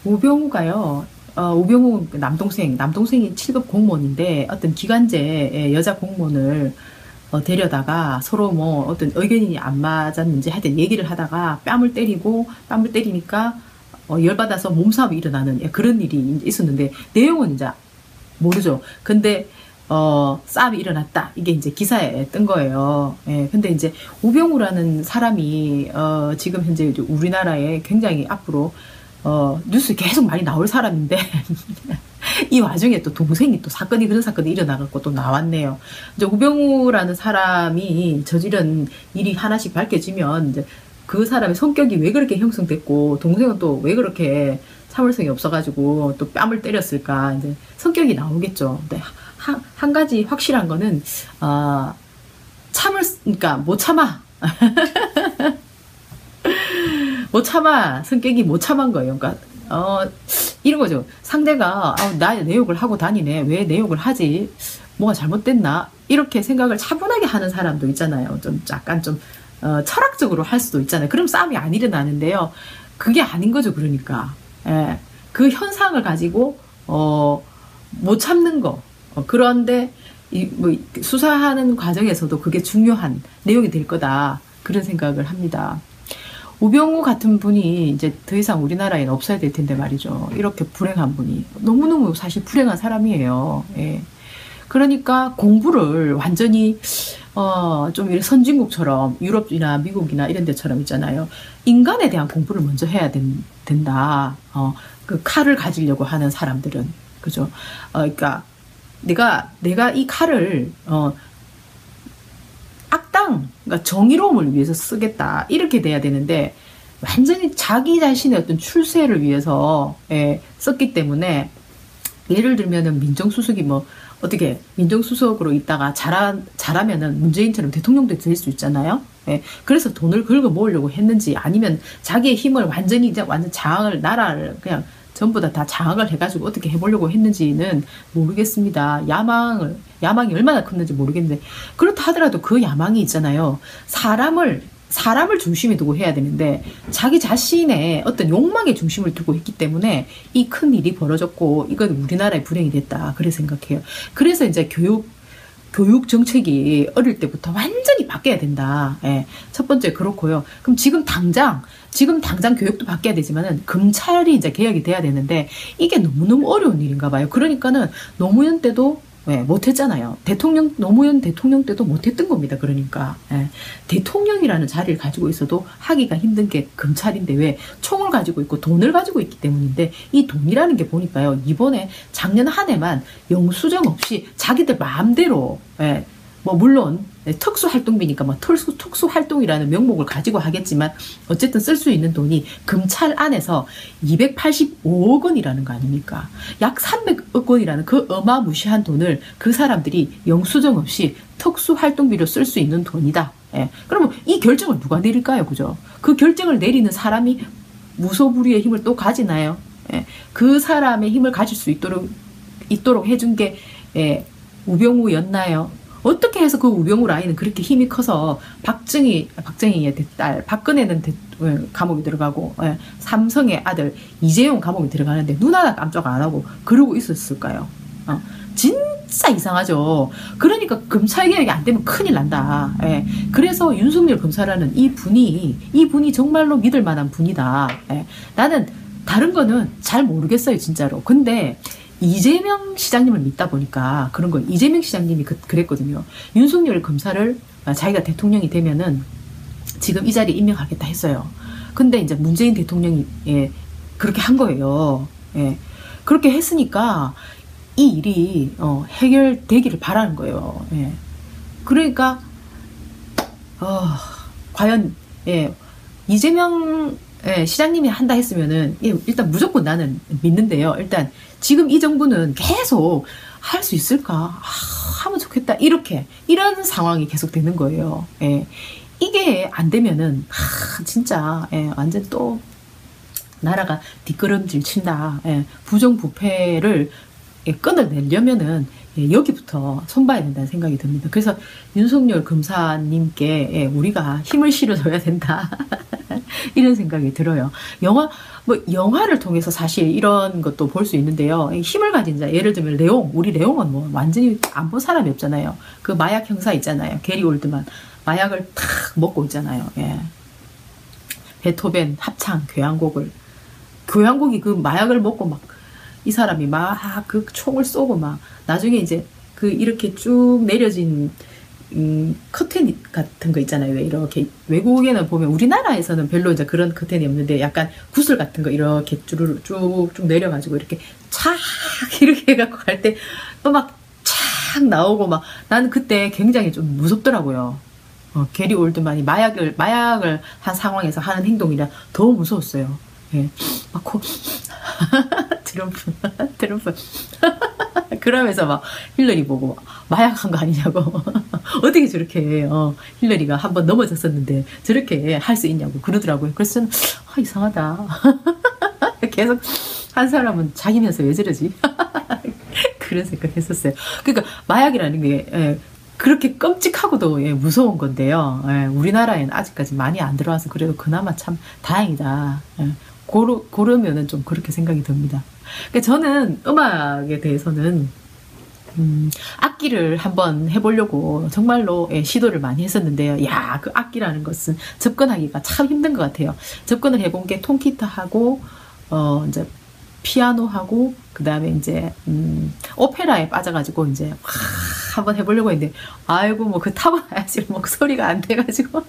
우병우가요. 우병우 남동생이 7급 공무원인데 어떤 기관제 여자 공무원을 데려다가 서로 뭐 어떤 의견이 안 맞았는지 하여튼 얘기를 하다가 뺨을 때리니까 열받아서 몸싸움이 일어나는 그런 일이 있었는데 내용은 이제 모르죠. 근데 싸움이 일어났다. 이게 이제 기사에 뜬 거예요. 예, 근데 이제 우병우라는 사람이 지금 현재 우리나라에 굉장히 앞으로 뉴스 계속 많이 나올 사람인데 이 와중에 또 동생이 또 그런 사건이 일어나갖고 또 나왔네요. 이제 우병우라는 사람이 저지른 일이 하나씩 밝혀지면 이제 그 사람의 성격이 왜 그렇게 형성됐고 동생은 또 왜 그렇게 참을성이 없어가지고 또 뺨을 때렸을까 이제 성격이 나오겠죠. 근데 한 가지 확실한 거는 그러니까 못 참아. 못 참아. 성격이 못 참은 거예요. 그러니까 이런 거죠. 상대가 내 욕을 하고 다니네. 왜 내 욕을 하지? 뭐가 잘못됐나? 이렇게 생각을 차분하게 하는 사람도 있잖아요. 좀 약간 좀 철학적으로 할 수도 있잖아요. 그럼 싸움이 안 일어나는데요. 그게 아닌 거죠. 그러니까 예. 그 현상을 가지고 못 참는 거. 그런데 뭐 수사하는 과정에서도 그게 중요한 내용이 될 거다. 그런 생각을 합니다. 우병우 같은 분이 이제 더 이상 우리나라에는 없어야 될 텐데 말이죠. 이렇게 불행한 분이 너무너무 사실 불행한 사람이에요. 예. 그러니까 공부를 완전히 좀 이런 선진국처럼 유럽이나 미국이나 이런 데처럼 있잖아요. 인간에 대한 공부를 먼저 해야 된다. 그 칼을 가지려고 하는 사람들은 그죠. 그러니까 내가 이 칼을 그러니까 정의로움을 위해서 쓰겠다. 이렇게 돼야 되는데, 완전히 자기 자신의 어떤 출세를 위해서, 썼기 때문에, 예를 들면은 민정수석이 민정수석으로 있다가 잘하면은 문재인처럼 대통령도 될 수 있잖아요. 그래서 돈을 긁어 모으려고 했는지, 아니면 자기의 힘을 완전 나라를 그냥 전부 다 장악을 해가지고 어떻게 해보려고 했는지는 모르겠습니다. 야망이 얼마나 컸는지 모르겠는데, 그렇다 하더라도 그 야망이 있잖아요. 사람을 중심에 두고 해야 되는데, 자기 자신의 어떤 욕망의 중심을 두고 했기 때문에 이 큰 일이 벌어졌고, 이건 우리나라의 불행이 됐다. 그래 생각해요. 그래서 이제 교육 정책이 어릴 때부터 완전히 바뀌어야 된다. 첫 번째 그렇고요. 그럼 지금 당장 교육도 바뀌어야 되지만은 검찰이 이제 개혁이 돼야 되는데 이게 너무너무 어려운 일인가 봐요. 그러니까는 노무현 때도 못했잖아요. 노무현 대통령 때도 못했던 겁니다. 그러니까 대통령이라는 자리를 가지고 있어도 하기가 힘든 게 검찰인데 왜 총을 가지고 있고 돈을 가지고 있기 때문인데, 이 돈이라는 게 보니까요, 이번에 작년 한 해만 영수증 없이 자기들 마음대로 뭐 물론 특수활동비니까 뭐 특수활동이라는 명목을 가지고 하겠지만 어쨌든 쓸 수 있는 돈이 검찰 안에서 285억 원이라는 거 아닙니까? 약 300억 원이라는 그 어마무시한 돈을 그 사람들이 영수증 없이 특수활동비로 쓸 수 있는 돈이다. 그러면 이 결정을 누가 내릴까요? 그죠? 그 결정을 내리는 사람이 무소불위의 힘을 또 가지나요? 그 사람의 힘을 가질 수 있도록 해준 게 우병우였나요? 어떻게 해서 그 우병우 라인은 그렇게 힘이 커서 박정희의 딸 박근혜는 감옥에 들어가고 삼성의 아들 이재용 감옥에 들어가는데 눈 하나 깜짝 안 하고 그러고 있었을까요? 진짜 이상하죠. 그러니까 검찰 개혁이 안 되면 큰일 난다. 그래서 윤석열 검사라는 이 분이 정말로 믿을 만한 분이다. 나는 다른 거는 잘 모르겠어요, 진짜로. 근데 이재명 시장님을 믿다 보니까 그런 거. 이재명 시장님이 그랬거든요. 윤석열 검사를 자기가 대통령이 되면은 지금 이 자리에 임명하겠다 했어요. 근데 이제 문재인 대통령이 그렇게 한 거예요. 그렇게 했으니까 이 일이 해결되기를 바라는 거예요. 그러니까 과연 이재명 시장님이 한다 했으면은 일단 무조건 나는 믿는데요. 일단 지금 이 정부는 계속 할 수 있을까? 하면 좋겠다. 이런 상황이 계속 되는 거예요. 이게 안 되면은 진짜 완전 또 나라가 뒷걸음질 친다. 부정부패를 끊어내려면은 여기부터 손봐야 된다는 생각이 듭니다. 그래서 윤석열 검사님께 우리가 힘을 실어줘야 된다. 이런 생각이 들어요. 영화를 통해서 사실 이런 것도 볼 수 있는데요. 힘을 가진 자, 예를 들면 우리 레옹은 뭐 완전히 안 본 사람이 없잖아요. 그 마약 형사 있잖아요. 게리 올드만. 마약을 탁 먹고 있잖아요. 예. 베토벤 합창 교향곡이 그 마약을 먹고 막 이 사람이 막 그 총을 쏘고 막 나중에 이제 그 이렇게 쭉 내려진 커튼 같은 거 있잖아요. 왜 이렇게 외국에는 보면 우리나라에서는 별로 이제 그런 커튼이 없는데 약간 구슬 같은 거 이렇게 쭉쭉 내려가지고 이렇게 차 이렇게 해갖고 갈 때 막 착 나오고 막 나는 그때 굉장히 좀 무섭더라고요. 게리 올드만이 마약을 한 상황에서 하는 행동이라 더 무서웠어요. 예. 막 트럼프 그러면서 막 힐러리 보고 마약한 거 아니냐고 어떻게 저렇게 힐러리가 한번 넘어졌었는데 저렇게 할 수 있냐고 그러더라고요. 그래서 이상하다. 계속 한 사람은 자기면서 왜 저러지? 그런 생각했었어요. 그러니까 마약이라는 게 그렇게 끔찍하고도 무서운 건데요. 우리나라에는 아직까지 많이 안 들어와서 그래도 그나마 참 다행이다. 고르면은 좀 그렇게 생각이 듭니다. 그러니까 저는 음악에 대해서는 악기를 한번 해보려고 정말로 시도를 많이 했었는데요. 그 악기라는 것은 접근하기가 참 힘든 것 같아요. 접근을 해본 게 통기타하고 이제 피아노하고 그 다음에 이제 오페라에 빠져가지고 이제 한번 해보려고 했는데 아이고 뭐 그 타고나야지 목소리가 안 돼가지고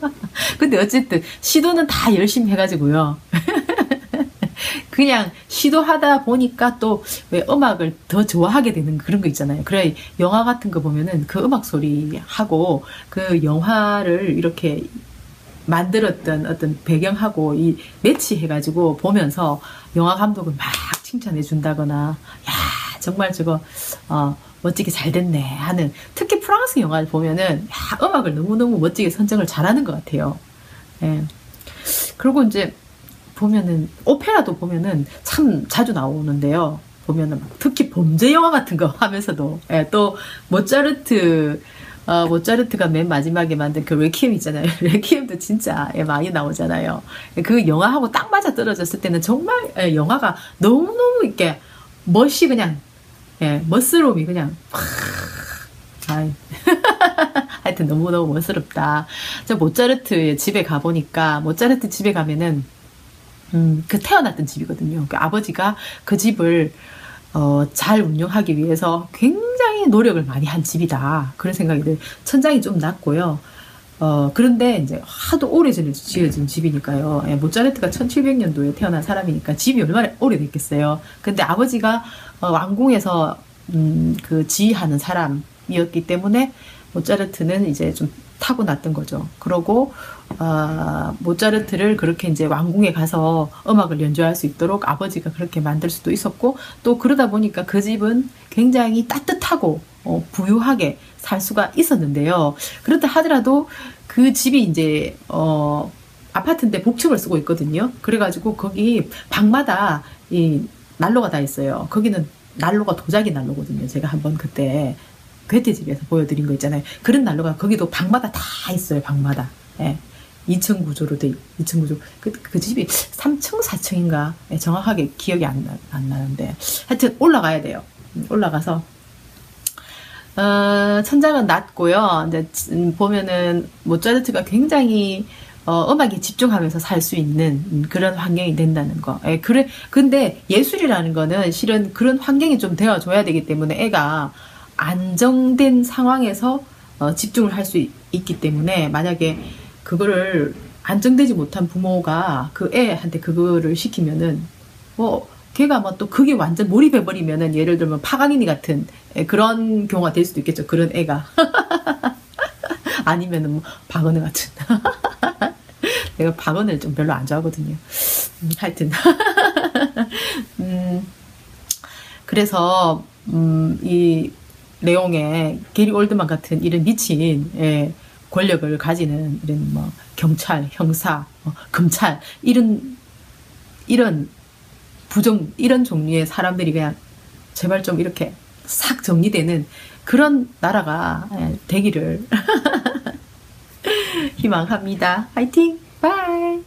근데 어쨌든 시도는 다 열심히 해가지고요. 그냥 시도하다 보니까 또 왜 음악을 더 좋아하게 되는 그런 거 있잖아요. 그래 영화 같은 거 보면은 그 음악 소리하고 그 영화를 이렇게 만들었던 어떤 배경하고 이 매치해가지고 보면서 영화 감독을 막 칭찬해 준다거나 정말 저거 멋지게 잘 됐네 하는 특히 프랑스 영화를 보면은 음악을 너무너무 멋지게 선정을 잘하는 것 같아요. 예. 그리고 이제 보면은 오페라도 보면은 참 자주 나오는데요. 보면은 특히 범죄 영화 같은 거 하면서도 또 모차르트가 맨 마지막에 만든 그 레퀴엠 있잖아요. 레퀴엠도 진짜 많이 나오잖아요. 그 영화하고 딱 맞아 떨어졌을 때는 정말 영화가 너무너무 이렇게 멋이 그냥 멋스러움이 그냥 하여튼 너무너무 멋스럽다. 저 모차르트 집에 가보니까 모차르트 집에 가면은 그 태어났던 집이거든요. 그 아버지가 그 집을 잘 운영하기 위해서 굉장히 노력을 많이 한 집이다. 그런 생각이 들어요. 천장이 좀 낮고요. 그런데 이제 하도 오래전에 지어진 집이니까요. 모차르트가 1700년도에 태어난 사람이니까 집이 얼마나 오래됐겠어요. 근데 아버지가 왕궁에서 그 지휘하는 사람이었기 때문에 모차르트는 이제 좀 타고났던 거죠. 그러고 모차르트를 그렇게 이제 왕궁에 가서 음악을 연주할 수 있도록 아버지가 그렇게 만들 수도 있었고 또 그러다 보니까 그 집은 굉장히 따뜻하고 부유하게 살 수가 있었는데요. 그렇다 하더라도 그 집이 이제 아파트인데 복층을 쓰고 있거든요. 그래가지고 거기 방마다 이 난로가 다 있어요. 거기는 난로가 도자기 난로거든요. 제가 한번 그때 괴테집에서 보여드린 거 있잖아요. 그런 난로가 거기도 방마다 다 있어요. 방마다. 2층 구조로 돼 2층 구조. 그 집이 3층 4층인가 정확하게 기억이 안 나는데 하여튼 올라가야 돼요. 올라가서 천장은 낮고요. 이제 보면은 모차르트가 굉장히 음악에 집중하면서 살 수 있는 그런 환경이 된다는 거. 그래. 근데 예술이라는 거는 실은 그런 환경이 좀 되어줘야 되기 때문에 애가 안정된 상황에서 집중을 할 수 있기 때문에 만약에 그거를 안정되지 못한 부모가 그 애한테 그거를 시키면은 걔가 뭐 또 그게 완전 몰입해버리면은 예를 들면 파가니니 같은 그런 경우가 될 수도 있겠죠. 그런 애가 아니면은 뭐 박은혜 같은 내가 박은혜를 좀 별로 안 좋아하거든요. 하여튼 그래서 이 레옹의 게리 올드만 같은 이런 미친 권력을 가지는 이런 뭐 경찰, 형사, 검찰 이런 이런 종류의 사람들이 그냥 제발 좀 이렇게 싹 정리되는 그런 나라가 되기를 희망합니다. 화이팅! 바이!